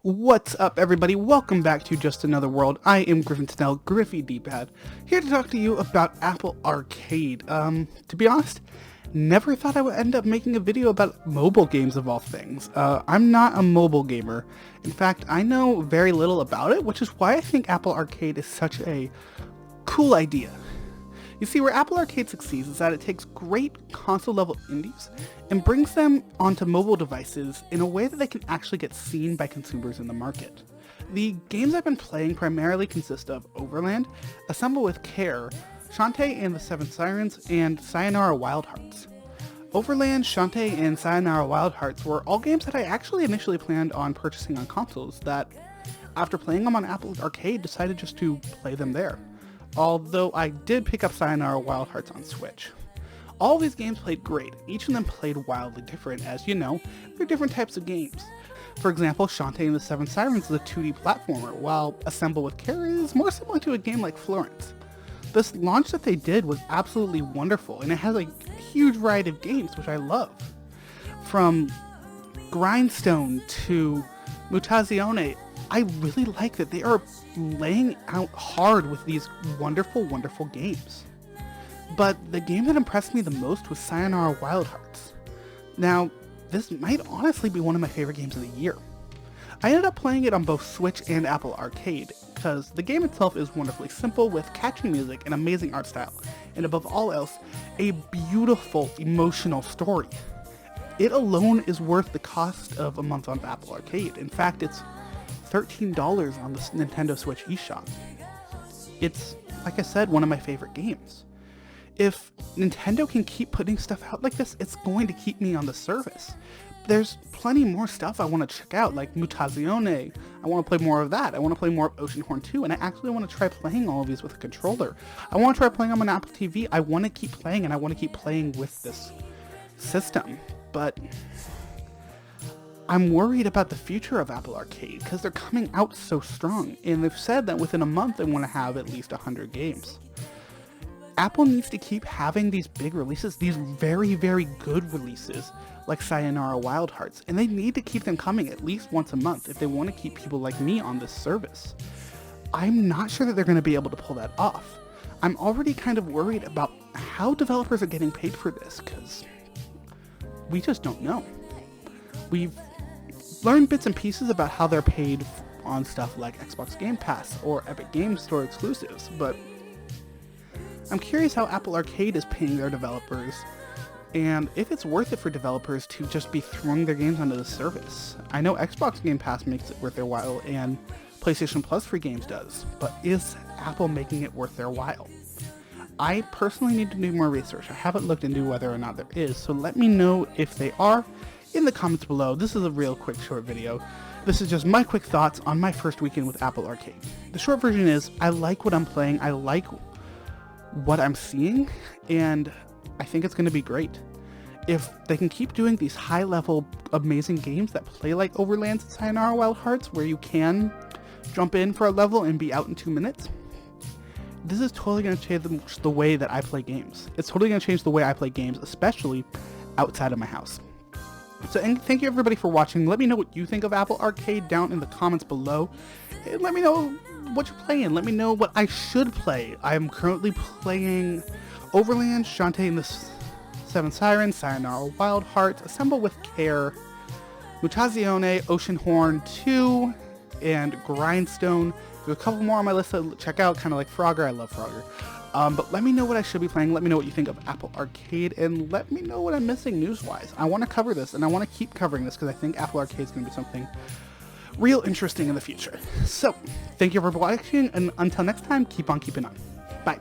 What's up, everybody? Welcome back to Just Another World. I am Griffin, Griffy D-Pad, here to talk to you about Apple Arcade. To be honest, never thought I would end up making a video about mobile games of all things. I'm not a mobile gamer. In fact, I know very little about it, which is why I think Apple Arcade is such a cool idea. You see, where Apple Arcade succeeds is that it takes great console-level indies and brings them onto mobile devices in a way that they can actually get seen by consumers in the market. The games I've been playing primarily consist of Overland, Assemble with Care, Shantae and the Seven Sirens, and Sayonara Wild Hearts. Overland, Shantae, and Sayonara Wild Hearts were all games that I actually initially planned on purchasing on consoles that, after playing them on Apple Arcade, decided just to play them there. Although I did pick up Sayonara Wild Hearts on Switch. All of these games played great, each of them played wildly different, as you know, they're different types of games. For example, Shantae and the Seven Sirens is a 2D platformer, while Assemble with Care is more similar to a game like Florence. This launch that they did was absolutely wonderful, and it has a huge variety of games, which I love. From Grindstone to Mutazione, I really like that they are laying out hard with these wonderful, wonderful games. But the game that impressed me the most was Sayonara Wild Hearts. Now, this might honestly be one of my favorite games of the year. I ended up playing it on both Switch and Apple Arcade, because the game itself is wonderfully simple with catchy music and amazing art style, and above all else, a beautiful, emotional story. It alone is worth the cost of a month on Apple Arcade. In fact, it's $13 on the Nintendo Switch eShop. It's, like I said, one of my favorite games. If Nintendo can keep putting stuff out like this, it's going to keep me on the service. There's plenty more stuff I want to check out, like Mutazione. I want to play more of that. I want to play more of Oceanhorn 2, and I actually want to try playing all of these with a controller. I want to try playing them on Apple TV. I want to keep playing, and I want to keep playing with this system. But I'm worried about the future of Apple Arcade because they're coming out so strong, and they've said that within a month they want to have at least 100 games. Apple needs to keep having these big releases, these very, very good releases like Sayonara Wild Hearts, and they need to keep them coming at least once a month if they want to keep people like me on this service. I'm not sure that they're going to be able to pull that off. I'm already kind of worried about how developers are getting paid for this because we just don't know. We've learned bits and pieces about how they're paid on stuff like Xbox Game Pass or Epic Games Store exclusives, but I'm curious how Apple Arcade is paying their developers, and if it's worth it for developers to just be throwing their games onto the service. I know Xbox Game Pass makes it worth their while, and PlayStation Plus free games does, but is Apple making it worth their while? I personally need to do more research. I haven't looked into whether or not there is, so let me know if they are in the comments below. This is a real quick short video. This is just my quick thoughts on my first weekend with Apple Arcade. The short version is, I like what I'm playing, I like what I'm seeing, and I think it's going to be great. If they can keep doing these high-level, amazing games that play like Overlands and Sayonara Wild Hearts, where you can jump in for a level and be out in 2 minutes, this is totally going to change the way that I play games. It's totally going to change the way I play games, especially outside of my house. So, and thank you everybody for watching. Let me know what you think of Apple Arcade down in the comments below. And let me know what you're playing. Let me know what I should play. I am currently playing Overland, Shantae and the Seven Sirens, Sayonara Wild Hearts, Assemble with Care, Mutazione, Oceanhorn 2, and Grindstone. There's a couple more on my list to check out, kind of like Frogger. I love Frogger. But let me know what I should be playing. Let me know what you think of Apple Arcade, and let me know what I'm missing news-wise. I want to cover this, and I want to keep covering this because I think Apple Arcade is going to be something real interesting in the future. So, thank you for watching, and until next time, keep on keeping on. Bye.